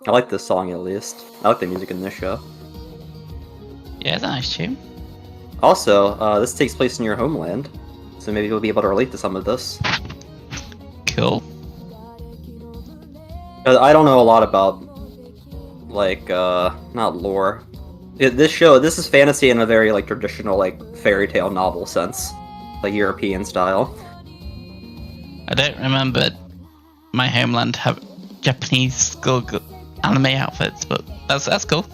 I like this song at least. I like the music in this show. Yeah, it's a nice tune. Also, this takes place in your homeland, so maybe you'll be able to relate to some of this. Cool. I don't know a lot about, like, not lore. This is fantasy in a very, like, traditional, like, fairy tale novel sense. Like, European style. I don't remember my homeland have Japanese schoolgirl anime outfits, but that's cool.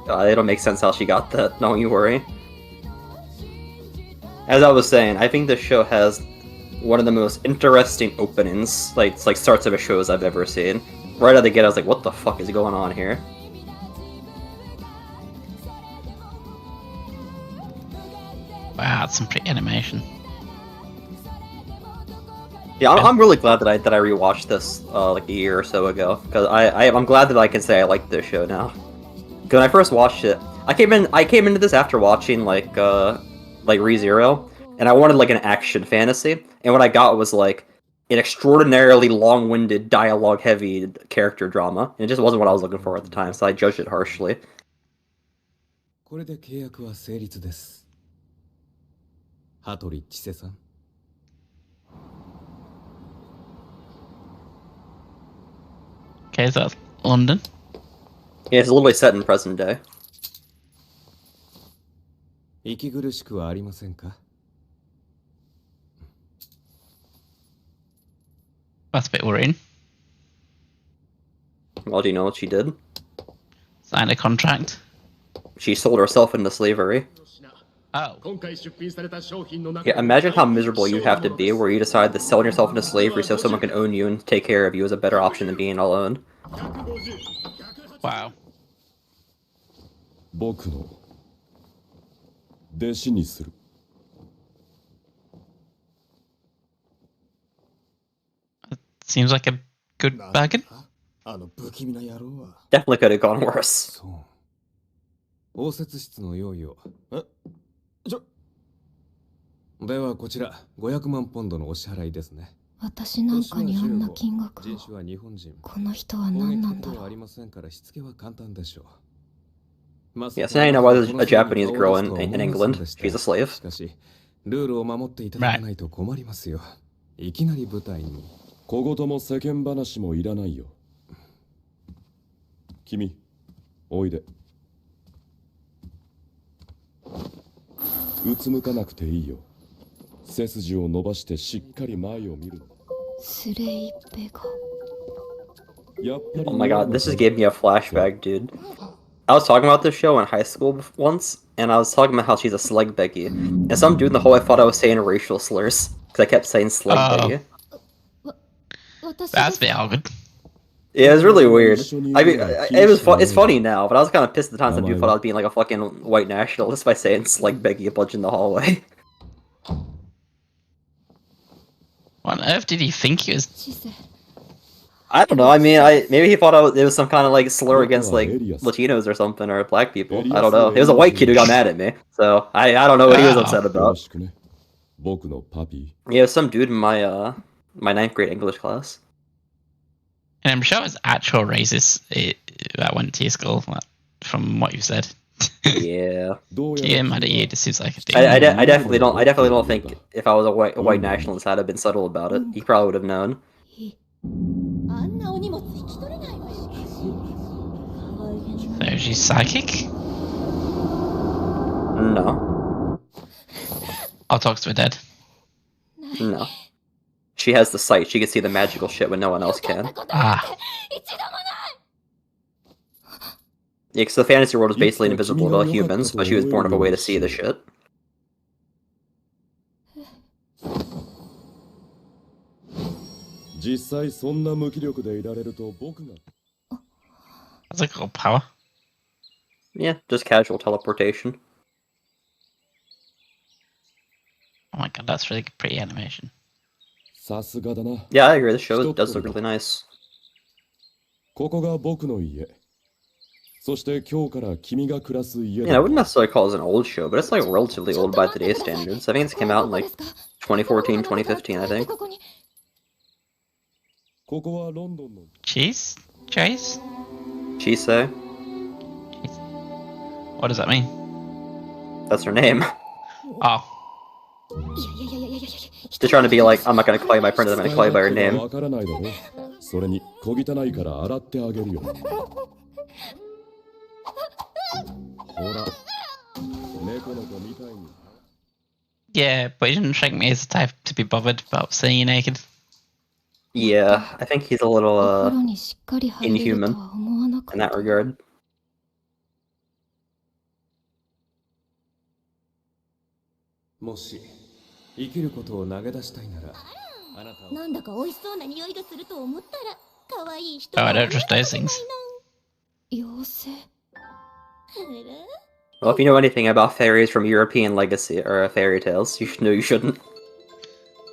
It don't make sense how she got that, don't you worry. As I was saying, I think this show has one of the most interesting openings, like starts of a shows I've ever seen. Right out of the gate, I was like, what the fuck is going on here? Wow, that's some pretty animation. Yeah, I'm really glad that I rewatched this like a year or so ago, because I'm glad that I can say I like this show now. When I first watched it, I came into this after watching like ReZero, and I wanted like an action fantasy, and what I got was like an extraordinarily long-winded, dialogue-heavy character drama, and it just wasn't what I was looking for at the time, so I judged it harshly. これで契約は成立です。羽鳥千世さん。Okay, so that's London. Yeah, it's literally set in present day. 息苦しくはありませんか? That's a bit worrying. Well, do you know what she did? Signed a contract. She sold herself into slavery. Oh. Yeah, imagine how miserable you have to be where you decide that selling yourself into slavery so someone can own you and take care of you is a better option than being alone. Wow. 僕の弟子にする。 Seems like a good bargain. あの不気味な野郎は。 Definitely could have gone worse. そう。応接室の用意を。ではこちら500万ポンドのお支払いですね。私なんかにあんな金額を。人種は日本人。この人は何なんだろう。ありませんからしつけは簡単でしょう。 Yeah, so now you know why there's a Japanese girl in England. She's a slave. しかしルールを守っていただかないと困りますよ。いきなり舞台に。小言も世間話もいらないよ。君、おいで。うつむかなくていいよ。背筋を伸ばしてしっかり前を見る。スレイペが。 Oh my god, this just gave me a flashback, dude. I was talking about this show in high school once, and I was talking about how she's a Sleg Becky. And some dude in the hallway thought I was saying racial slurs, because I kept saying Sleg Becky. That's a bit awkward. Yeah, it's really weird. I mean, it's funny now, but I was kind of pissed at the time some dude thought I was being like a fucking white nationalist by saying Sleg Becky a bunch in the hallway. What on earth did he think he was? I don't know. I mean, maybe he thought it was some kind of like slur against like Latinos or something or black people. I don't know. It was a white kid who got mad at me, so I don't know what he was upset about. Yeah, some dude in my my 9th grade English class. And I'm sure it's actual racist that went to your school, from what you said. Yeah. Yeah, mad at you. This seems like a thing. I definitely don't think if I was a white nationalist I'd have been subtle about it. He probably would have known. So she's psychic? No. I'll talk to her dead. No. She has the sight. She can see the magical shit when no one else can. Ah. Yeah, because the fantasy world is basically invisible to humans, but she was born of a way to see the shit. That's like a power. Yeah, just casual teleportation. Oh my god, that's really pretty animation. Yeah, I agree. The show does look really nice. Yeah, I wouldn't necessarily call it an old show, but it's like relatively old by today's standards. I think it's came out in like 2014, 2015, I think. ここはロンドンの Cheese? Chase? Chisei. What does that mean? That's her name. Oh. いやいやいやいやいやいや They're trying to be like, I'm not gonna call you by princess, I'm 使 gonna い call you by 勝 her 手が name. わからないだろ。それに小汚いから洗ってあげるよ。ほら、猫の子みたいに。 Yeah, but he didn't strike me as the type to be bothered about seeing you naked. Yeah, I think he's a お little, 風呂にしっかり入れるとは思わなか in った that regard. もし生きることを投げ出したいならあなたはなんだか美味しそうな匂いがすると思ったら可愛い人 Oh, が I don't trust those things. 妖精 Well, if you know anything about fairies from European legacy or fairy tales, you should know you shouldn't.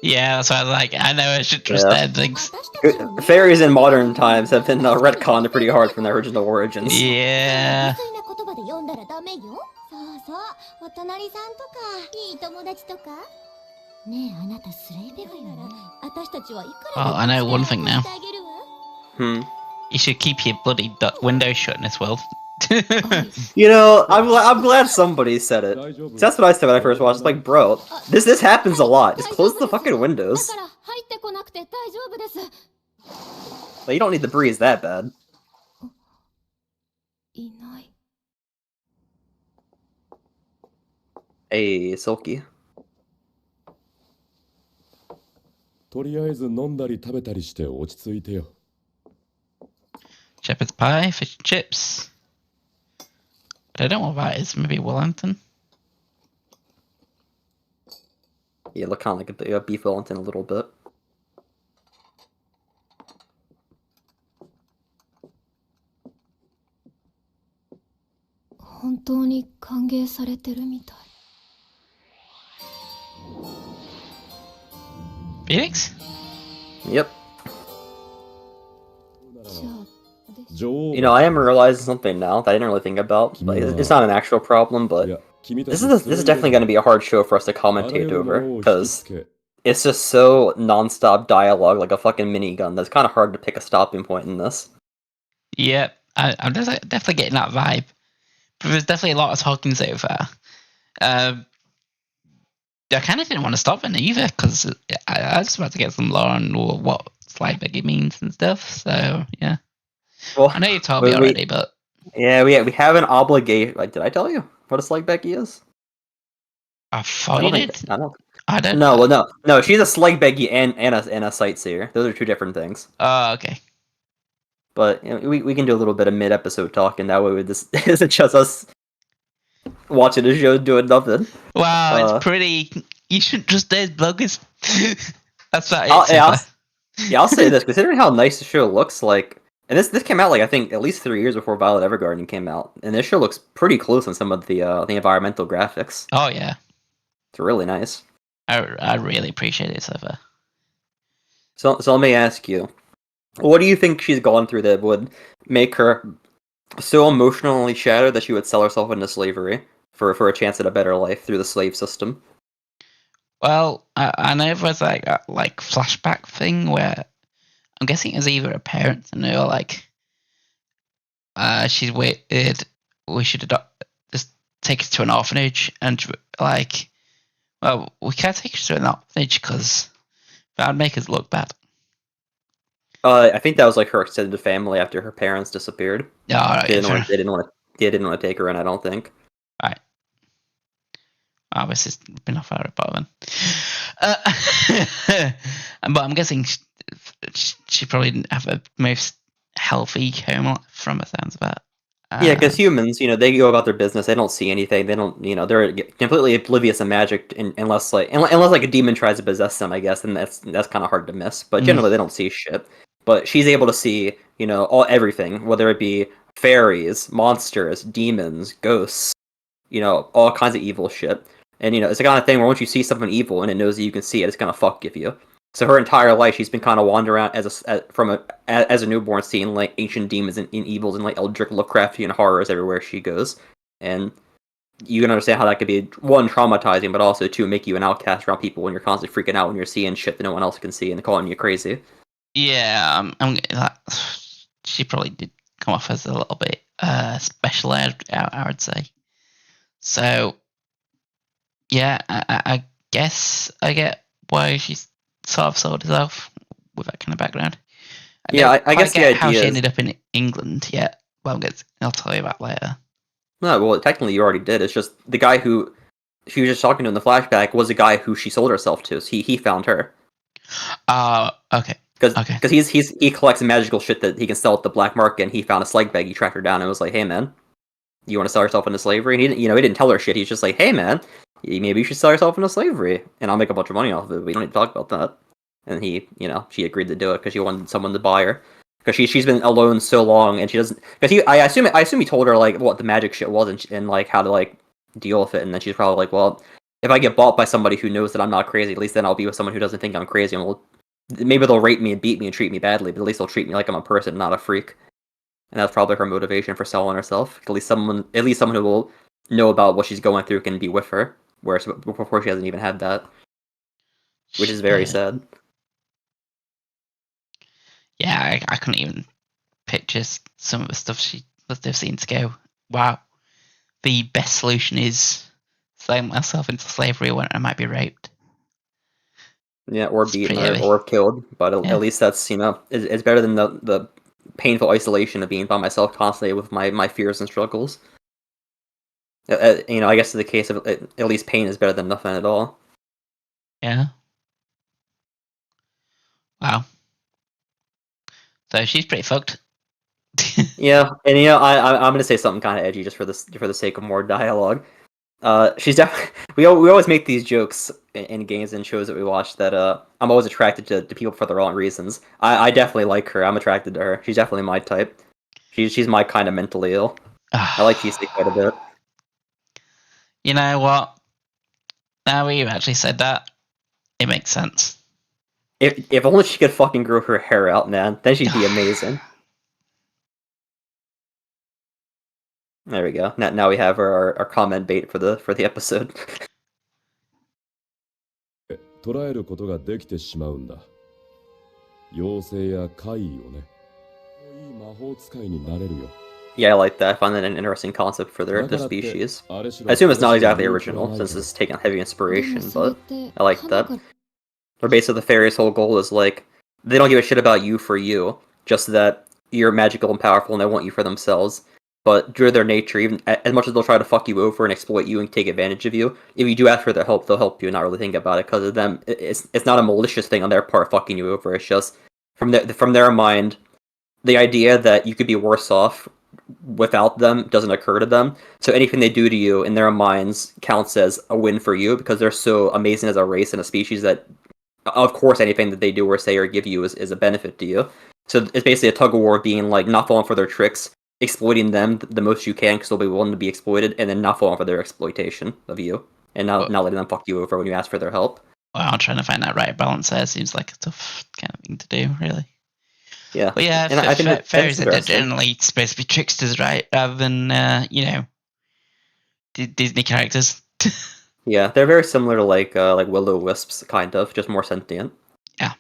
Yeah, that's why I was like, I know I should trust Yeah. their things. 私たちを Fairies in modern times have been retconned pretty hard from their original origins. Yeah. 無粋な言葉で読んだらダメよ。そうそう、お隣さんとかいい友達とか。ねえ、あなたスレイペガよね。私たちはいくら Oh, I know one thing now. してあげるわ。 Hmm. You should keep your bloody window shut in this world. アイス You know, I'm glad somebody said it. 大丈夫。 That's what I said when I first watched. It's like, bro, this happens a lot. Just close the fucking だ windows. から入ってこなくて大丈夫です。 Like, you don't need the breeze that bad. いない Hey, Silky. とりあえず飲んだり食べたりして落ち着いてよ。 Shepherd's pie, fish and chips. But I don't know what that is. Maybe Wellington? Yeah, look kind of like a beef Wellington a little bit. 本当に歓迎されてるみたい Phoenix? Yep. じゃあで女王 You know, I am realizing something now that I didn't really think about. Like, it's not an actual problem, い but や君たち this is definitely going to be a hard show for us to あらゆ commentate るも over のを引き because つけ it's just so non-stop dialogue, like a fucking minigun. That's kind of hard to pick a stopping point in this. Yeah, I'm definitely getting that vibe. But there's definitely a lot of talking so far. I kind of didn't want to stop it either because I was about to get some lore on what slide beggy means and stuff. So yeah, Well, I know you told me we- already, but yeah, we have an obligation. Like, did I tell you what a Slug Becky is? I I thought don't you think. did. I don't. I don't. No, well, no. She's a Slug Becky and a sightseer. Those are two different things. Oh, okay. But you know, we can do a little bit of mid-episode talking. That way, with this isn't just us watching the show doing nothing. Wow, Uh, it's pretty. You shouldn't just date bloggers. That's not I'll- it. so yeah, far. Yeah, I'll say this: considering how nice the show looks, like, and this came out like I think at least 3 years before Violet Evergarden came out, and this show looks pretty close on some of the environmental graphics. Oh yeah, It's really nice. I really appreciate it so far. So let me ask you, what do you think she's gone through that would make her so emotionally shattered that she would sell herself into slavery for a chance at a better life through the slave system? Well, I know there's like a flashback thing where I'm guessing it was either her parents and they were like, she's waited. We should just take her to an orphanage, and like, well, we can't take her to an orphanage because that would make us look bad. I think that was like her extended family after her parents disappeared. Yeah, all right. They didn't fair want. They didn't want to take her in. I don't think. Oh, this has been off our apartment. But I'm guessing she probably didn't have a most healthy home life from the sounds of it. Yeah, because humans, you know, they go about their business. They don't see anything. They don't, you know, they're completely oblivious of magic, unless like a demon tries to possess them, I guess, and that's kind of hard to miss. But generally, they don't see shit. But she's able to see, you know, everything, whether it be fairies, monsters, demons, ghosts, you know, all kinds of evil shit. And you know, it's the kind of thing where once you see something evil and it knows that you can see it, it's gonna fuck with you. So her entire life, she's been kind of wandering around as a newborn, seeing like ancient demons and evils and like eldritch Lovecraftian horrors everywhere she goes. And you can understand how that could be, one, traumatizing, but also two, make you an outcast around people when you're constantly freaking out when you're seeing shit that no one else can see and calling you crazy. Yeah, that, she probably did come off as a little bit special ed, I would say. So, yeah, I guess I get why she's sort of sold herself with that kind of background. I Yeah, don't I quite guess the get how idea she is ended up in England yet. Well, I'll tell you about later. no. Well, technically, you already did. It's just the guy who she was just talking to in the flashback was the guy who she sold herself to. So he found her Okay. because Okay. he collects magical shit that he can sell at the black market. And he found a slag bag. He tracked her down and was like, "Hey, man, you want to sell yourself into slavery?" And he didn't, he didn't tell her shit. He's just like, "Hey, man, maybe you should sell yourself into slavery, and I'll make a bunch of money off of it. We don't need to talk about that." And she agreed to do it because she wanted someone to buy her. Because she's been alone so long, and she doesn't. Because I assume he told her like what the magic shit was, and like how to like deal with it. And then she's probably like, well, if I get bought by somebody who knows that I'm not crazy, at least then I'll be with someone who doesn't think I'm crazy, and maybe they'll rape me and beat me and treat me badly, but at least they'll treat me like I'm a person, not a freak. And that's probably her motivation for selling herself. At least someone who will know about what she's going through can be with her, whereas before she hasn't even had that, which is very sad. Yeah, I couldn't even picture some of the stuff she must have seen to go, wow, the best solution is selling myself into slavery when I might be raped. Yeah, or It's beaten pretty heavy. or killed. But Yeah. at least that's it's better than the painful isolation of being by myself constantly with my fears and struggles. I guess in the case of at least pain is better than nothing at all. Yeah. Wow. So she's pretty fucked. Yeah, and I'm gonna say something kind of edgy just for the sake of more dialogue. She's definitely we always make these jokes in games and shows that we watch that I'm always attracted to people for the wrong reasons. I definitely like her. I'm attracted to her. She's definitely my type. She's my kind of mentally ill. I like Cheesecake quite a bit. You know what? Now you've actually said that, it makes sense. If only she could fucking grow her hair out, man, then she'd be amazing. There we go. Now we have our comment bait for the episode. 捉えることができてしまうんだ。妖精や怪異をね。いい魔法使いになれるよ。Yeah, I like that. I find that an interesting concept for their species. I assume it's not exactly original, since it's taken heavy inspiration, but I like that. Or basically, the fairy's whole goal is like, they don't give a shit about you for you, just that you're magical and powerful and they want you for themselves. But due to their nature, even as much as they'll try to fuck you over and exploit you and take advantage of you, if you do ask for their help, they'll help you and not really think about it because of them. It's not a malicious thing on their part fucking you over. It's just from their mind, the idea that you could be worse off without them doesn't occur to them. So anything they do to you in their minds counts as a win for you because they're so amazing as a race and a species that, of course, anything that they do or say or give you is a benefit to you. So it's basically a tug of war being like not falling for their tricks, exploiting them the most you can because they'll be willing to be exploited, and then not falling for their exploitation of you, and not letting them fuck you over when you ask for their help. Well, I'm trying to find that right balance there. Seems like a tough kind of thing to do, really. Yeah. But yeah, and I think fairies are interesting. generally supposed to be tricksters, right? Rather than, Disney characters. Yeah, they're very similar to like will-o-wisps, kind of, just more sentient. Yeah.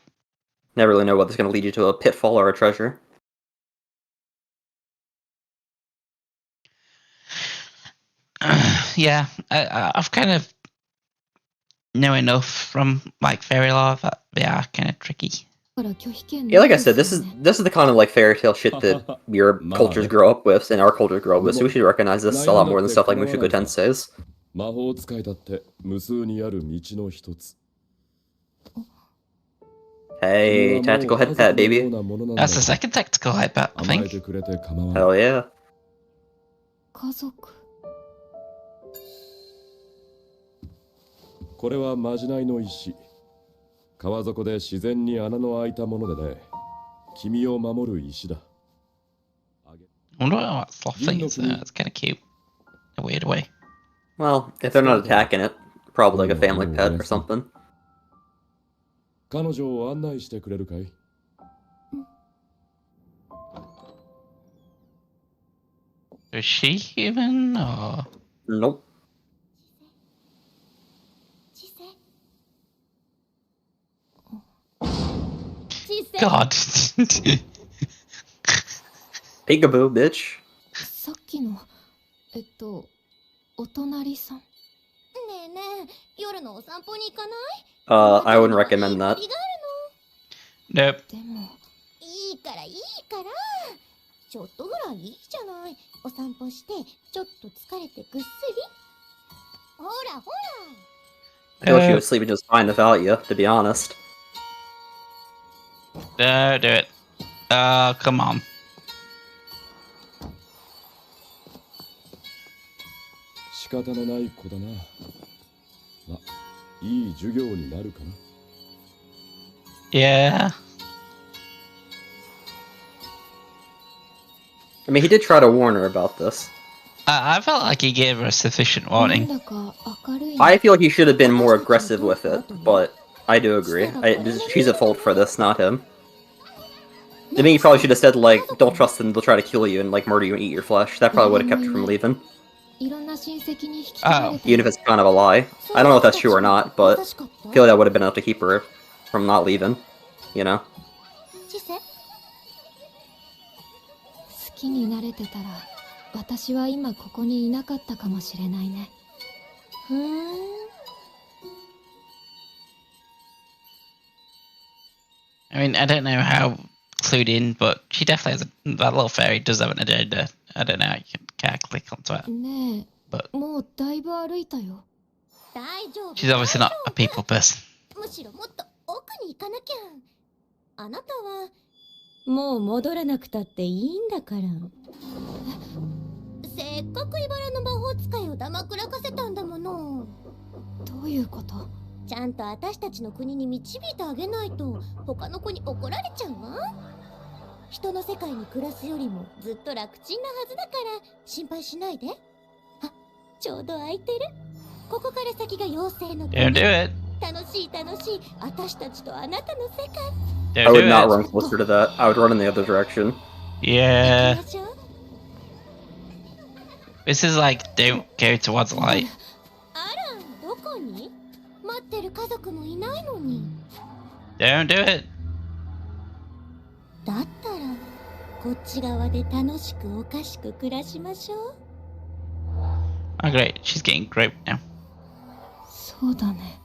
Never really know whether it's going to lead you to a pitfall or a treasure. Yeah, I've kind of know enough from like fairy lore that they are kind of tricky. Yeah, like I said, this is the kind of like fairy tale shit that your cultures grow up with and our cultures grow up with, so we should recognize this a lot more than stuff like Mushoku Tensei's. 魔法使いだって無数にある道の一つ。 Hey, tactical head pat, baby. That's the second tactical head pat, I 甘えて think. くれて構わない。 Hell yeah. 家族これはまじないの石。川底で自然に穴の開いたものでね。君を守る石だ。 I wonder what that sloth thing is. It's kind of cute. In a weird way. Well, if they're not attacking it, probably like a family pet or something. 彼女を案内してくれるかい? Is she human or? Nope. 小 God. Peekaboo, bitch. さっきのお隣さん。ねえねえ、夜のお散歩に行かない？ I wouldn't recommend that. 鳥があ Nope. でもるの。いいからいいから。ちょっとぐらいいいじゃない。お散歩してちょっと疲れてぐっすり。ほらほ I feel she was sleeping just fine without you, to be honest. No, do it. Come on. 仕方のない子だな。ま、いい授業になるかな。Yeah. I mean, he did try to warn her about this. I felt like he gave her a sufficient なん warning. だか明るいね。 I feel he should have been more aggressive with it, but I do agree. She's at fault for this, not him. To me, he probably should have said, like, don't trust them, they'll try to kill you and, like, murder you and eat your flesh. That probably would have kept her from leaving. いろんな親戚に引き継がれて Even if it's kind of a lie. I don't know if that's true or not, but I feel like that would have been enough to keep her from not leaving. You know? チセ、好きになれてたら私は今ここにいなかったかもしれないね。ふーん。 I mean, I don't know how clued in, but she definitely has that little fairy does have an agenda. I don't know how you can click onto it. ねえ、 But もうだいぶ歩いたよ。大丈夫。 she's obviously not a people person. むしろもっと奥に行かなきゃ。あなたはもう戻らなくたっていいんだから。せっかく茨の魔法使いをだまくらかせたんだもの。どういうこと？ちゃんと私たちの国に導いてあげないと他の子に怒られちゃうわ。人の世界に暮らすよりもずっと楽ちんなはずだから心配しないで。あ、ちょうど空いてる。ここから先が妖精の国。 Don't do it. 楽しい楽しい、私たちとあなたの世界。 I Don't would do not it. run closer to that. I would run in the other direction. 行 Yeah. きましょう。 This is like, don't go towards light. あら、どこに？待ってる家族もいないのに。 Don't do it. だったらこっち側で楽しくおかしく暮らしましょう。 Oh, great. She's getting groped now. そうだね。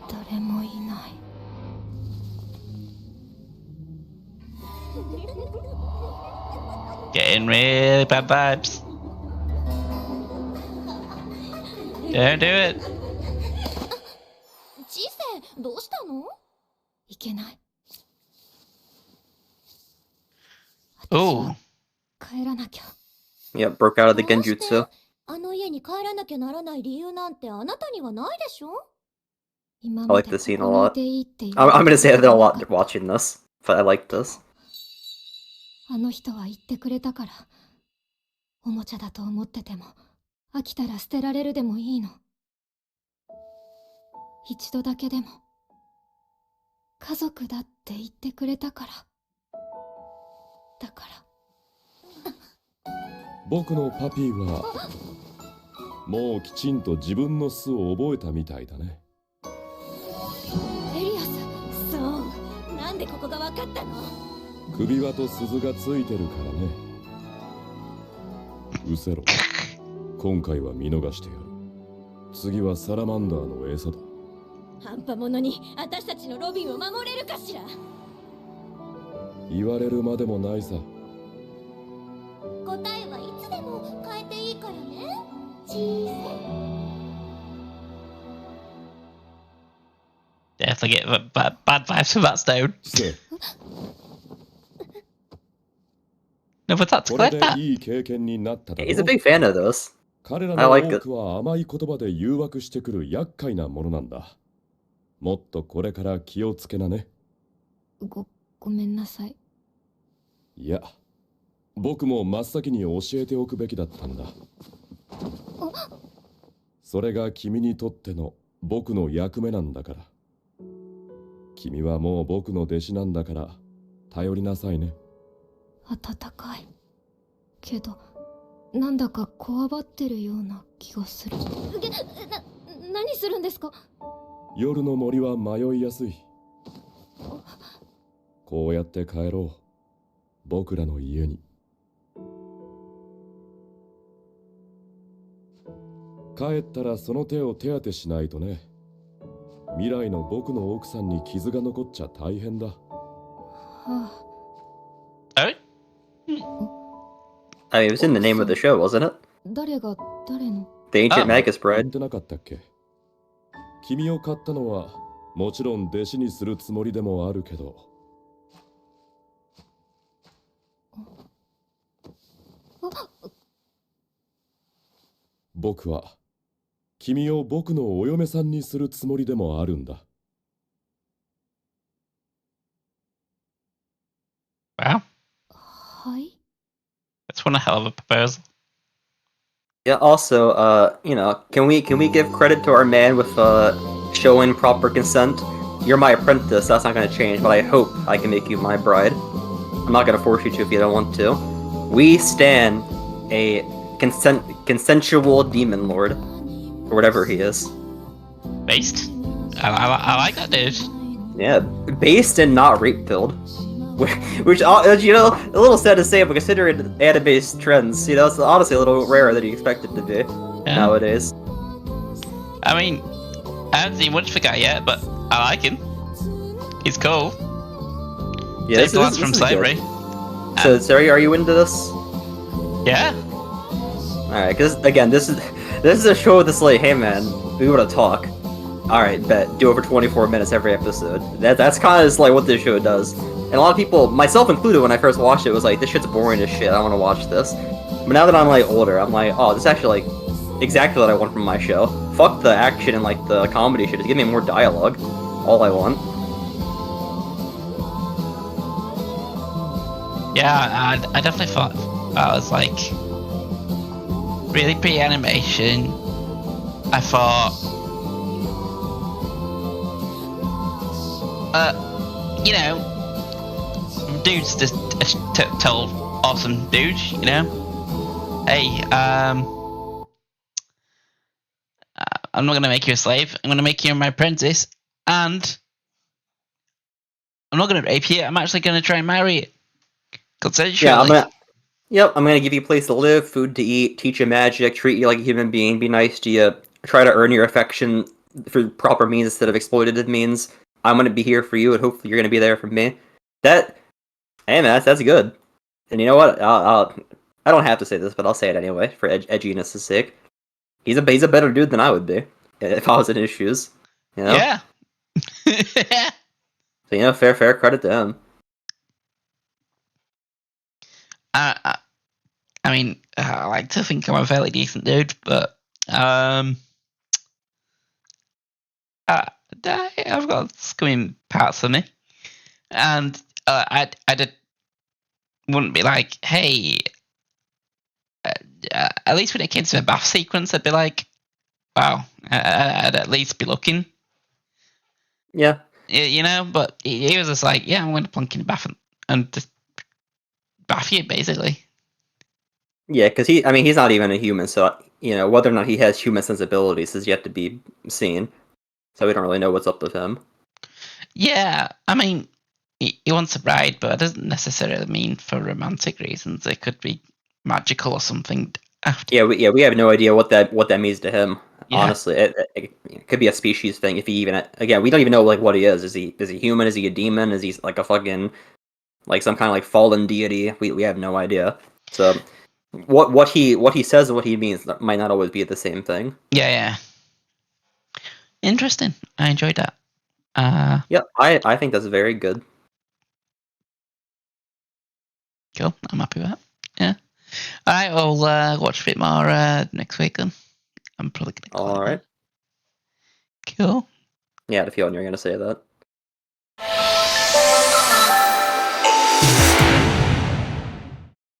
誰もいない。 Getting really bad vibes. Don't do it. チセ、どうしたの？いけない。 Oh. 帰らなきゃ。 Yep, broke out of the どうして？ genjutsu. あの家に帰らなきゃならない理由なんてあなたにはないでしょ？今 I ま like で this こ scene a こにい lot. ていいって言 I'm gonna say that a わ lot れて watching this, but I like this. あの人は言ってくれたから。おもちゃだと思ってても、飽きたら捨てられるでもいいの。一度だけでも、家族だって言ってくれたから。だから。僕のパピーはもうきちんと自分の巣を覚えたみたいだね。エリアス。そう。なんでここがわかったの？首輪と鈴がついてるからね。うせろ。今回は見逃してやる。次はサラマンダーの餌だ。半端者に私たちのロビンを守れるかしら？言われるまでもないさ。答えはいつでも変えていいからね。チセ。 Definitely get bad vibes from that stone. せ No, but that's これ like で that. いい経験になっただろ He's a う。 big fan of this. 彼ら I の like 多 it. くは甘い言葉で誘惑してくる厄介なものなんだ。もっとこれから気をつけなね。ごめんなさい。いや、僕も真っ先に教えておくべきだったんだ。それが君にとっての僕の役目なんだから。君はもう僕の弟子なんだから頼りなさいね。暖かい。けど、なんだかこわばってるような気がする。何するんですか？夜の森は迷いやすい。こうやって帰ろう。僕らの家に。帰ったらその手を手当てしないとね。未来の僕の奥さんに傷が残っちゃ大変だ。は Oh? I mean, it was in the name of the show, wasn't it? あ、誰が誰の The Ancient Oh. Magus 言 Bride. ってなかったっけ？君を買ったのはもちろん弟子にするつもりでもあるけど。僕は君を僕のお嫁さんにするつもりでもあるんだ。Wow. はい。 That's one hell of a proposal. Yeah. Also, can we give credit to our man with showing proper consent? You're my apprentice. That's not gonna change, but I hope I can make you my bride. I'm not gonna force you to if you don't want to. We stand a consensual demon lord, or whatever he is. Based? I like that dude. Yeah, based and not rape filled. Which, a little sad to say, but considering anime trends, it's honestly a little rarer than you expect it to be nowadays. I mean, I haven't seen much for guy yet, but I like him. He's cool. Yeah, Takes lads from is good. slavery. So, Sari, are you into this? Yeah. Alright, because again, this is a show that's like, hey man, we want to talk. Alright, bet. Do it for 24 minutes every episode. That's kind of like what this show does. And a lot of people, myself included, when I first watched it, was like, this shit's boring as shit, I don't want to watch this. But now that I'm like older, I'm like, oh, this is actually like exactly what I want from my show. Fuck the action and like the comedy shit, just give me more dialogue. All I want. Yeah, I definitely thought that was like really pretty animation. I thought, dudes just tell awesome dudes, Hey, I'm not gonna make you a slave. I'm gonna make you my apprentice, and I'm not gonna rape you. I'm actually gonna try and marry you. Consensually. Yeah, I'm gonna give you a place to live, food to eat, teach you magic, treat you like a human being, be nice to you, try to earn your affection through proper means instead of exploitative means. I'm gonna be here for you, and hopefully you're gonna be there for me. Hey man, that's good. And you know what? I don't have to say this, but I'll say it anyway for edginess' sake. He's a better dude than I would be if I was in his shoes. Yeah. So fair credit to him. I mean, I like to think I'm a fairly decent dude, but I've got scummy parts of me, and I wouldn't be like, hey. At least when it came to the bath sequence, I'd be like, wow, I'd at least be looking. Yeah. But he was just like, yeah, I'm going to plunk in the bath and just bath you, basically. Yeah, because he's not even a human, so, whether or not he has human sensibilities is yet to be seen. So we don't really know what's up with him. Yeah, I mean, he wants a bride, but it doesn't necessarily mean for romantic reasons. It could be magical or something. After. We have no idea what that means to him. Yeah. Honestly, it could be a species thing. If he even, again, we don't even know like what he is. Is he human? Is he a demon? Is he like a fucking like some kind of like fallen deity? We have no idea. So what he says and what he means might not always be the same thing. Yeah. Interesting. I enjoyed that. Yeah, I think that's very good. Cool. I'm happy with that. Yeah. All right. We'll watch a bit more next week then. I'm probably gonna. All right. Cool. Yeah, I had a feeling you were gonna say that.